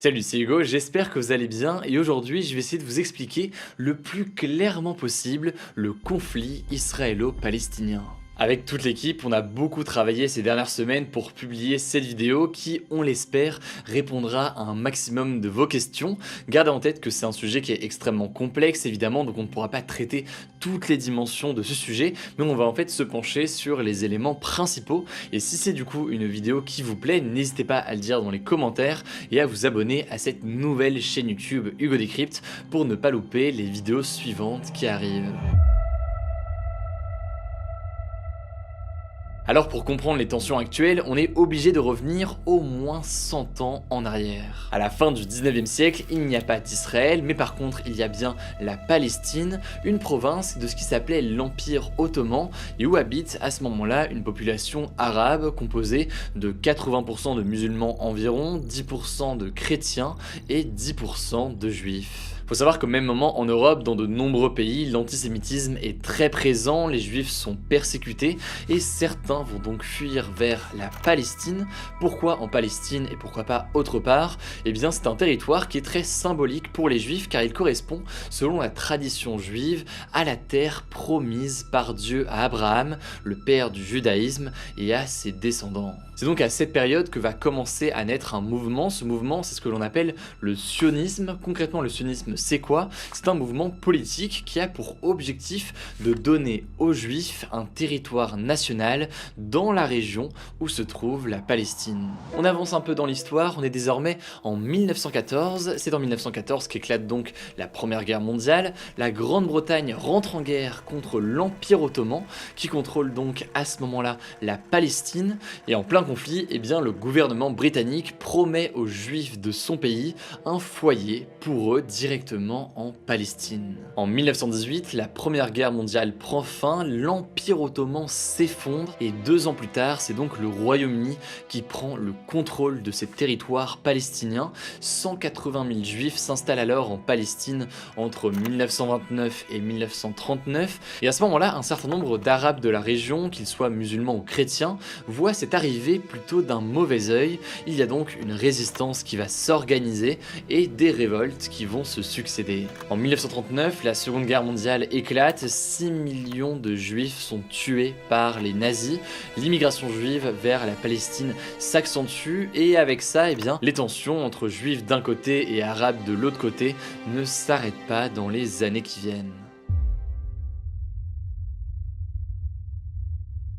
Salut, c'est Hugo, j'espère que vous allez bien et aujourd'hui je vais essayer de vous expliquer le plus clairement possible le conflit israélo-palestinien. Avec toute l'équipe, on a beaucoup travaillé ces dernières semaines pour publier cette vidéo qui, on l'espère, répondra à un maximum de vos questions. Gardez en tête que c'est un sujet qui est extrêmement complexe évidemment, donc on ne pourra pas traiter toutes les dimensions de ce sujet, mais on va en fait se pencher sur les éléments principaux. Et si c'est du coup une vidéo qui vous plaît, n'hésitez pas à le dire dans les commentaires et à vous abonner à cette nouvelle chaîne YouTube Hugo Décrypte pour ne pas louper les vidéos suivantes qui arrivent. Alors pour comprendre les tensions actuelles, on est obligé de revenir au moins 100 ans en arrière. À la fin du 19e siècle, il n'y a pas d'Israël, mais par contre il y a bien la Palestine, une province de ce qui s'appelait l'Empire ottoman et où habite à ce moment-là une population arabe composée de 80% de musulmans environ, 10% de chrétiens et 10% de juifs. Faut savoir qu'au même moment en Europe, dans de nombreux pays, l'antisémitisme est très présent, les juifs sont persécutés et certains vont donc fuir vers la Palestine. Pourquoi en Palestine et pourquoi pas autre part? Eh bien c'est un territoire qui est très symbolique pour les juifs car il correspond, selon la tradition juive, à la terre promise par Dieu à Abraham, le père du judaïsme, et à ses descendants. C'est donc à cette période que va commencer à naître un mouvement. Ce mouvement, c'est ce que l'on appelle le sionisme. Concrètement, le sionisme, c'est quoi? C'est un mouvement politique qui a pour objectif de donner aux Juifs un territoire national dans la région où se trouve la Palestine. On avance un peu dans l'histoire, on est désormais en 1914. C'est en 1914 qu'éclate donc la Première Guerre mondiale. La Grande-Bretagne rentre en guerre contre l'Empire ottoman qui contrôle donc à ce moment-là la Palestine. Et en plein conflit, eh bien, le gouvernement britannique promet aux juifs de son pays un foyer pour eux directement en Palestine. En 1918, la Première Guerre mondiale prend fin, l'Empire ottoman s'effondre et 2 ans plus tard, c'est donc le Royaume-Uni qui prend le contrôle de ces territoires palestiniens. 180 000 juifs s'installent alors en Palestine entre 1929 et 1939 et à ce moment-là, un certain nombre d'Arabes de la région, qu'ils soient musulmans ou chrétiens, voient cette arrivée plutôt d'un mauvais œil. Il y a donc une résistance qui va s'organiser et des révoltes qui vont se succéder. En 1939, la Seconde Guerre mondiale éclate, 6 millions de juifs sont tués par les nazis, l'immigration juive vers la Palestine s'accentue et avec ça, eh bien, les tensions entre juifs d'un côté et arabes de l'autre côté ne s'arrêtent pas dans les années qui viennent.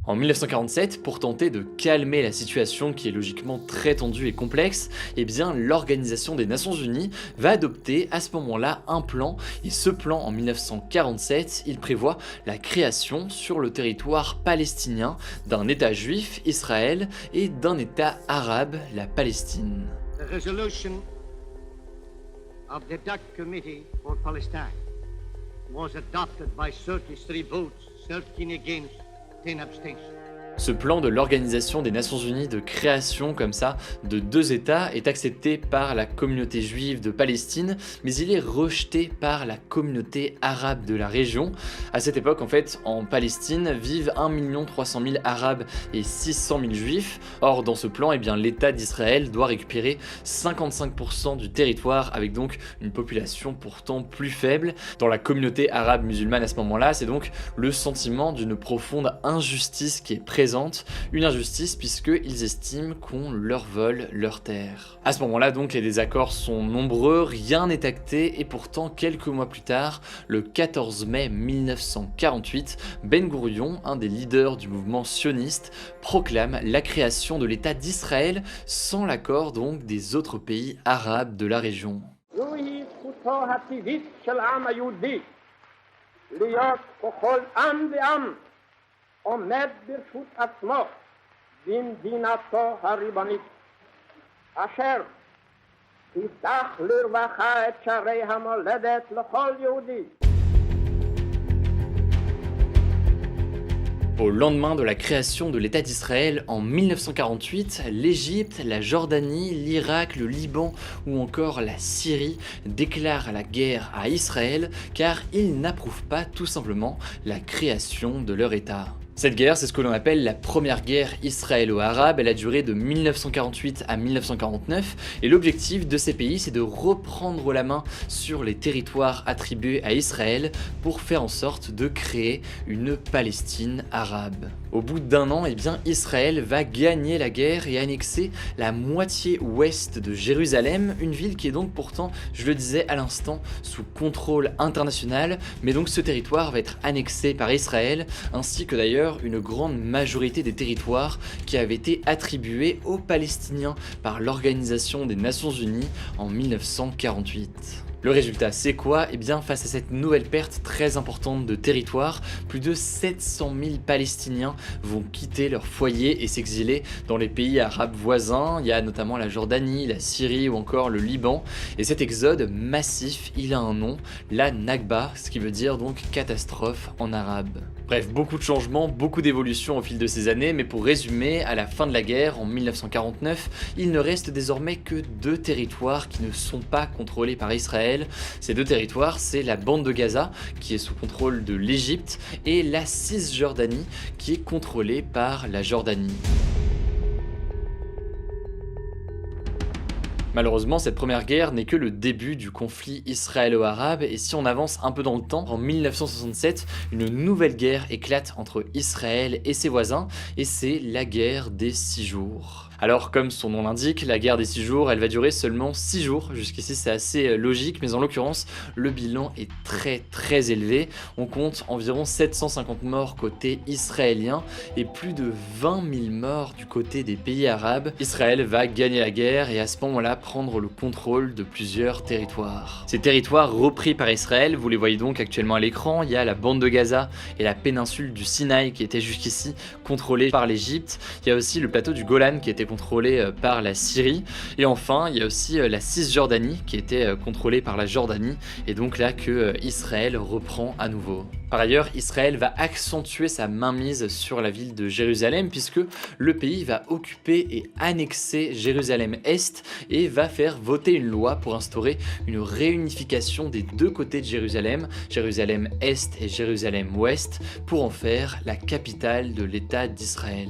En 1947, pour tenter de calmer la situation qui est logiquement très tendue et complexe, eh bien l'Organisation des Nations Unies va adopter à ce moment-là un plan, et ce plan en 1947, il prévoit la création sur le territoire palestinien d'un État juif, Israël, et d'un État arabe, la Palestine. The resolution of the DAC Committee for Palestine was adopted by 33 votes, 13 against, 10 abstentions. Ce plan de l'Organisation des Nations Unies de création comme ça de 2 États est accepté par la communauté juive de Palestine, mais il est rejeté par la communauté arabe de la région. À cette époque, en fait, en Palestine vivent 1 300 000 arabes et 600 000 juifs. Or, dans ce plan, eh bien, l'État d'Israël doit récupérer 55% du territoire avec donc une population pourtant plus faible. Dans la communauté arabe musulmane à ce moment-là, c'est donc le sentiment d'une profonde injustice qui est présente, une injustice puisqu'ils estiment qu'on leur vole leur terre. À ce moment-là donc les désaccords sont nombreux, rien n'est acté et pourtant quelques mois plus tard, le 14 mai 1948, Ben Gourion, un des leaders du mouvement sioniste, proclame la création de l'État d'Israël sans l'accord donc des autres pays arabes de la région. עומד ברשות עצמו במדינתו הריבונית, אשר תפתח לרווחה את שערי המולדת לכל יהודי. Au lendemain de la création de l'État d'Israël en 1948, l'Égypte, la Jordanie, l'Irak, le Liban ou encore la Syrie déclarent la guerre à Israël car ils n'approuvent pas tout simplement la création de leur État. Cette guerre, c'est ce que l'on appelle la première guerre israélo-arabe. Elle a duré de 1948 à 1949 et l'objectif de ces pays, c'est de reprendre la main sur les territoires attribués à Israël pour faire en sorte de créer une Palestine arabe. Au bout d'un an, eh bien, Israël va gagner la guerre et annexer la moitié ouest de Jérusalem, une ville qui est donc pourtant, je le disais à l'instant, sous contrôle international, mais donc ce territoire va être annexé par Israël, ainsi que d'ailleurs une grande majorité des territoires qui avaient été attribués aux Palestiniens par l'Organisation des Nations Unies en 1948. Le résultat, c'est quoi? Eh bien, face à cette nouvelle perte très importante de territoire, plus de 700 000 Palestiniens vont quitter leur foyer et s'exiler dans les pays arabes voisins. Il y a notamment la Jordanie, la Syrie ou encore le Liban. Et cet exode massif, il a un nom, la Nakba, ce qui veut dire donc catastrophe en arabe. Bref, beaucoup de changements, beaucoup d'évolutions au fil de ces années, mais pour résumer, à la fin de la guerre, en 1949, il ne reste désormais que 2 territoires qui ne sont pas contrôlés par Israël. Ces 2 territoires, c'est la bande de Gaza, qui est sous contrôle de l'Égypte, et la Cisjordanie, qui est contrôlée par la Jordanie. Malheureusement, cette première guerre n'est que le début du conflit israélo-arabe et si on avance un peu dans le temps, en 1967, une nouvelle guerre éclate entre Israël et ses voisins et c'est la guerre des 6 jours. Alors comme son nom l'indique, la guerre des 6 jours, elle va durer seulement 6 jours, jusqu'ici c'est assez logique, mais en l'occurrence, le bilan est très élevé. On compte environ 750 morts côté israélien et plus de 20 000 morts du côté des pays arabes. Israël va gagner la guerre et à ce moment-là prendre le contrôle de plusieurs territoires. Ces territoires repris par Israël, vous les voyez donc actuellement à l'écran, il y a la bande de Gaza et la péninsule du Sinaï qui était jusqu'ici contrôlée par l'Égypte, il y a aussi le plateau du Golan qui était contrôlé par la Syrie, et enfin il y a aussi la Cisjordanie qui était contrôlée par la Jordanie, et donc là que Israël reprend à nouveau. Par ailleurs, Israël va accentuer sa mainmise sur la ville de Jérusalem puisque le pays va occuper et annexer Jérusalem-Est et va faire voter une loi pour instaurer une réunification des 2 côtés de Jérusalem, Jérusalem-Est et Jérusalem-Ouest, pour en faire la capitale de l'État d'Israël.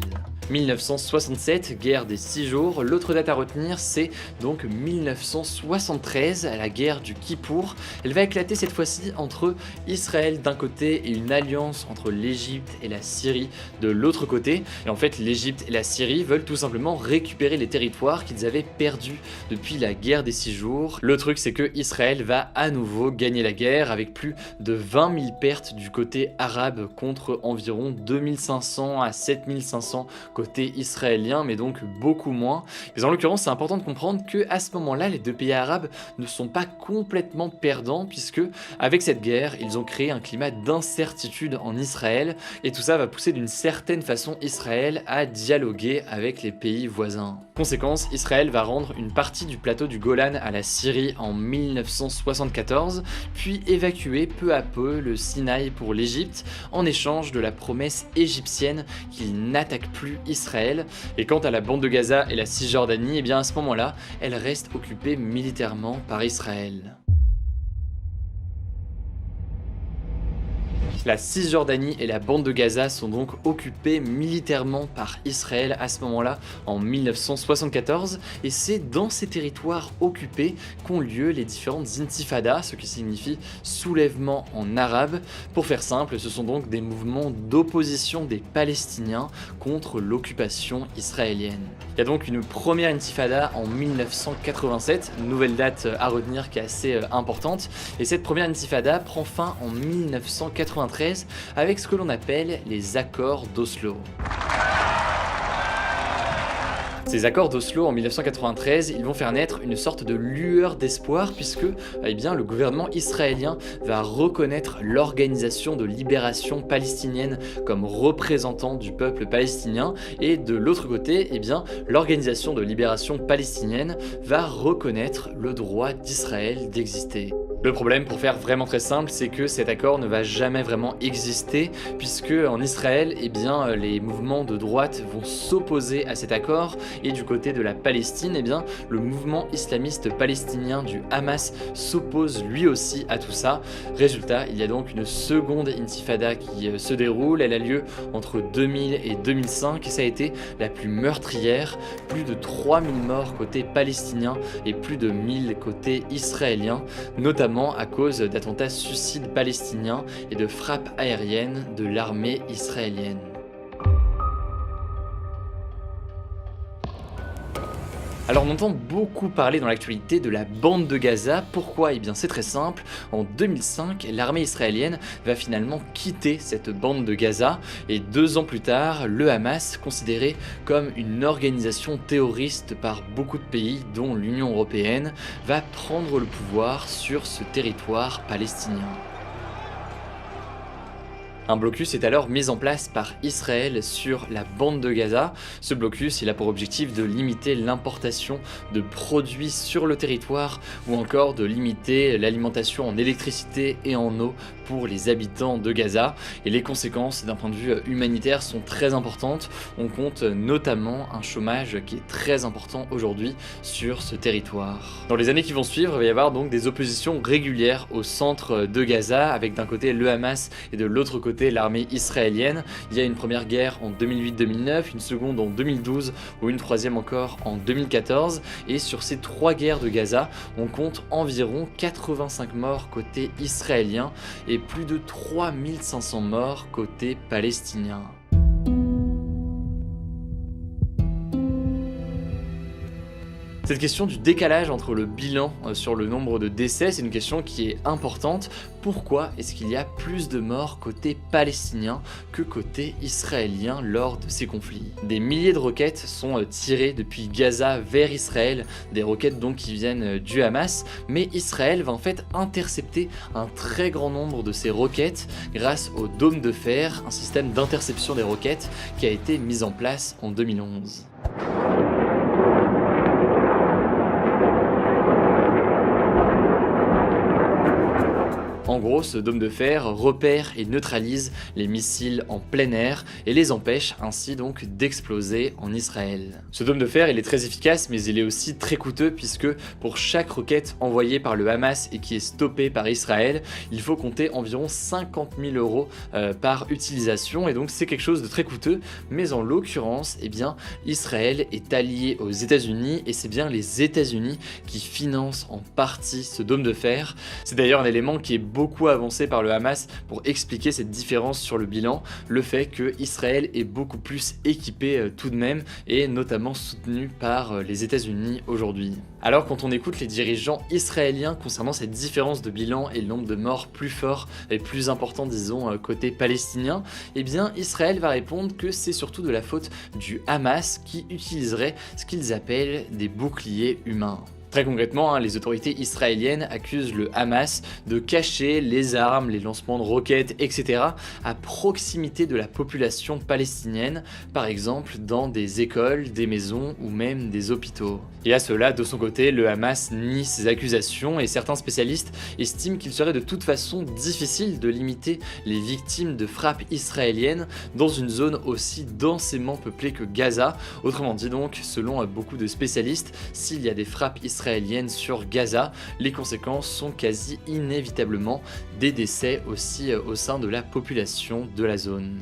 1967, guerre des 6 jours, l'autre date à retenir c'est donc 1973, la guerre du Kippour. Elle va éclater cette fois-ci entre Israël d'un côté et une alliance entre l'Égypte et la Syrie de l'autre côté. Et en fait l'Égypte et la Syrie veulent tout simplement récupérer les territoires qu'ils avaient perdus depuis la guerre des 6 jours. Le truc c'est que Israël va à nouveau gagner la guerre avec plus de 20 000 pertes du côté arabe contre environ 2500 à 7500 côté israélien, mais donc beaucoup moins. Mais en l'occurrence, c'est important de comprendre que à ce moment-là, les 2 pays arabes ne sont pas complètement perdants, puisque avec cette guerre, ils ont créé un climat d'incertitude en Israël, et tout ça va pousser d'une certaine façon Israël à dialoguer avec les pays voisins. Conséquence, Israël va rendre une partie du plateau du Golan à la Syrie en 1974, puis évacuer peu à peu le Sinaï pour l'Égypte, en échange de la promesse égyptienne qu'ils n'attaquent plus Israël. Et quant à la bande de Gaza et la Cisjordanie, et bien à ce moment-là, elle reste occupée militairement par Israël. La Cisjordanie et la bande de Gaza sont donc occupées militairement par Israël à ce moment-là, en 1974, et c'est dans ces territoires occupés qu'ont lieu les différentes intifadas, ce qui signifie soulèvement en arabe. Pour faire simple, ce sont donc des mouvements d'opposition des Palestiniens contre l'occupation israélienne. Il y a donc une première intifada en 1987, nouvelle date à retenir qui est assez importante, et cette première intifada prend fin en 1993 avec ce que l'on appelle les accords d'Oslo. Ces accords d'Oslo en 1993, ils vont faire naître une sorte de lueur d'espoir puisque le gouvernement israélien va reconnaître l'Organisation de libération palestinienne comme représentant du peuple palestinien et de l'autre côté, l'Organisation de libération palestinienne va reconnaître le droit d'Israël d'exister. Le problème, pour faire vraiment très simple, c'est que cet accord ne va jamais vraiment exister, puisque en Israël, eh bien, les mouvements de droite vont s'opposer à cet accord, et du côté de la Palestine, eh bien, le mouvement islamiste palestinien du Hamas s'oppose lui aussi à tout ça. Résultat, il y a donc une seconde intifada qui se déroule, elle a lieu entre 2000 et 2005, et ça a été la plus meurtrière, plus de 3000 morts côté palestinien et plus de 1000 côté israélien, notamment à cause d'attentats suicides palestiniens et de frappes aériennes de l'armée israélienne. Alors on entend beaucoup parler dans l'actualité de la bande de Gaza. Pourquoi? Eh bien c'est très simple, en 2005, l'armée israélienne va finalement quitter cette bande de Gaza et 2 ans plus tard, le Hamas, considéré comme une organisation terroriste par beaucoup de pays, dont l'Union européenne, va prendre le pouvoir sur ce territoire palestinien. Un blocus est alors mis en place par Israël sur la bande de Gaza. Ce blocus, il a pour objectif de limiter l'importation de produits sur le territoire ou encore de limiter l'alimentation en électricité et en eau pour les habitants de Gaza. Et les conséquences d'un point de vue humanitaire sont très importantes. On compte notamment un chômage qui est très important aujourd'hui sur ce territoire. Dans les années qui vont suivre, il va y avoir donc des oppositions régulières au centre de Gaza, avec d'un côté le Hamas et de l'autre côté l'armée israélienne. Il y a une première guerre en 2008-2009, une seconde en 2012 ou une troisième encore en 2014. Et sur ces 3 guerres de Gaza, on compte environ 85 morts côté israélien et plus de 3500 morts côté palestinien. Cette question du décalage entre le bilan sur le nombre de décès, c'est une question qui est importante. Pourquoi est-ce qu'il y a plus de morts côté palestinien que côté israélien lors de ces conflits? Des milliers de roquettes sont tirées depuis Gaza vers Israël, des roquettes donc qui viennent du Hamas, mais Israël va en fait intercepter un très grand nombre de ces roquettes grâce au dôme de fer, un système d'interception des roquettes qui a été mis en place en 2011. En gros, ce dôme de fer repère et neutralise les missiles en plein air et les empêche ainsi donc d'exploser en Israël. Ce dôme de fer, il est très efficace, mais il est aussi très coûteux puisque pour chaque roquette envoyée par le Hamas et qui est stoppée par Israël, il faut compter environ 50 000 € par utilisation, et donc c'est quelque chose de très coûteux. Mais en l'occurrence, eh bien, Israël est allié aux États-Unis et c'est bien les États-Unis qui financent en partie ce dôme de fer. C'est d'ailleurs un élément qui est beaucoup avancé par le Hamas pour expliquer cette différence sur le bilan, le fait que Israël est beaucoup plus équipé tout de même, et notamment soutenu par les États-Unis aujourd'hui. Alors quand on écoute les dirigeants israéliens concernant cette différence de bilan et le nombre de morts plus fort et plus important disons côté palestinien, eh bien Israël va répondre que c'est surtout de la faute du Hamas qui utiliserait ce qu'ils appellent des boucliers humains. Très concrètement, les autorités israéliennes accusent le Hamas de cacher les armes, les lancements de roquettes, etc. à proximité de la population palestinienne, par exemple dans des écoles, des maisons ou même des hôpitaux. Et à cela, de son côté, le Hamas nie ces accusations et certains spécialistes estiment qu'il serait de toute façon difficile de limiter les victimes de frappes israéliennes dans une zone aussi densément peuplée que Gaza. Autrement dit donc, selon beaucoup de spécialistes, s'il y a des frappes israéliennes sur Gaza, les conséquences sont quasi inévitablement des décès aussi au sein de la population de la zone.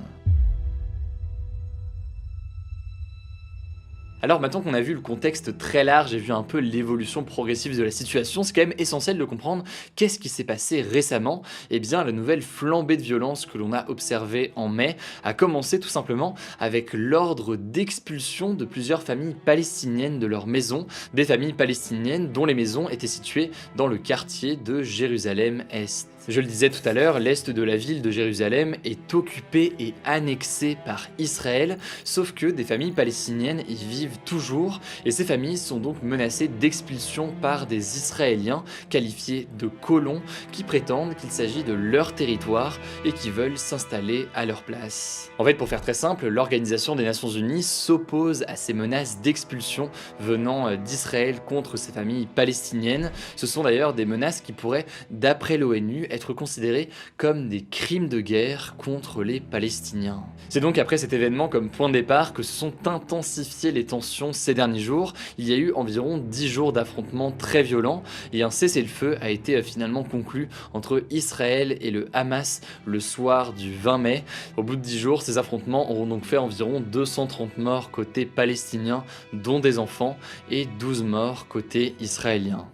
Alors maintenant qu'on a vu le contexte très large et vu un peu l'évolution progressive de la situation, c'est quand même essentiel de comprendre qu'est-ce qui s'est passé récemment. Eh bien la nouvelle flambée de violence que l'on a observée en mai a commencé tout simplement avec l'ordre d'expulsion de plusieurs familles palestiniennes de leurs maisons, des familles palestiniennes dont les maisons étaient situées dans le quartier de Jérusalem-Est. Je le disais tout à l'heure, l'est de la ville de Jérusalem est occupé et annexé par Israël, sauf que des familles palestiniennes y vivent s'élève toujours et ces familles sont donc menacées d'expulsion par des Israéliens qualifiés de colons qui prétendent qu'il s'agit de leur territoire et qui veulent s'installer à leur place. En fait, pour faire très simple, l'Organisation des Nations Unies s'oppose à ces menaces d'expulsion venant d'Israël contre ces familles palestiniennes. Ce sont d'ailleurs des menaces qui pourraient, d'après l'ONU, être considérées comme des crimes de guerre contre les Palestiniens. C'est donc après cet événement comme point de départ que se sont intensifiées les tensions ces derniers jours. Il y a eu environ 10 jours d'affrontements très violents et un cessez-le-feu a été finalement conclu entre Israël et le Hamas le soir du 20 mai. Au bout de 10 jours, ces affrontements auront donc fait environ 230 morts côté palestinien, dont des enfants, et 12 morts côté israélien.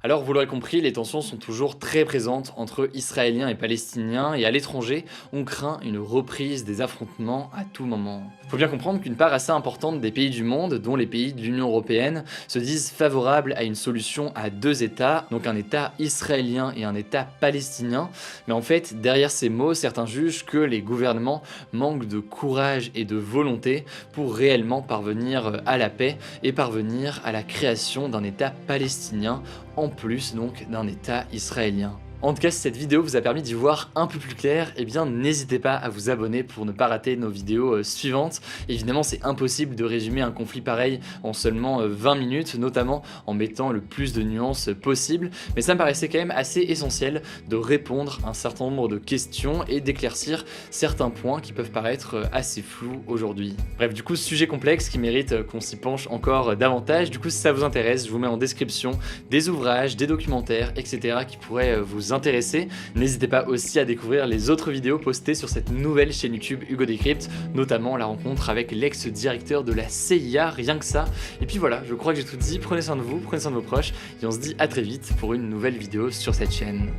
Alors vous l'aurez compris, les tensions sont toujours très présentes entre Israéliens et Palestiniens et à l'étranger, on craint une reprise des affrontements à tout moment. Il faut bien comprendre qu'une part assez importante des pays du monde, dont les pays de l'Union Européenne, se disent favorables à une solution à 2 États, donc un État israélien et un État palestinien. Mais en fait, derrière ces mots, certains jugent que les gouvernements manquent de courage et de volonté pour réellement parvenir à la paix et parvenir à la création d'un État palestinien, en plus donc d'un État israélien. En tout cas, si cette vidéo vous a permis d'y voir un peu plus clair, eh bien n'hésitez pas à vous abonner pour ne pas rater nos vidéos suivantes. Évidemment, c'est impossible de résumer un conflit pareil en seulement 20 minutes, notamment en mettant le plus de nuances possible, mais ça me paraissait quand même assez essentiel de répondre à un certain nombre de questions et d'éclaircir certains points qui peuvent paraître assez flous aujourd'hui. Bref, du coup, sujet complexe qui mérite qu'on s'y penche encore davantage. Du coup, si ça vous intéresse, je vous mets en description des ouvrages, des documentaires, etc. qui pourraient vous intéresser. N'hésitez pas aussi à découvrir les autres vidéos postées sur cette nouvelle chaîne YouTube Hugo Décrypte, notamment la rencontre avec l'ex-directeur de la CIA, rien que ça. Et puis voilà, je crois que j'ai tout dit, prenez soin de vous, prenez soin de vos proches, et on se dit à très vite pour une nouvelle vidéo sur cette chaîne.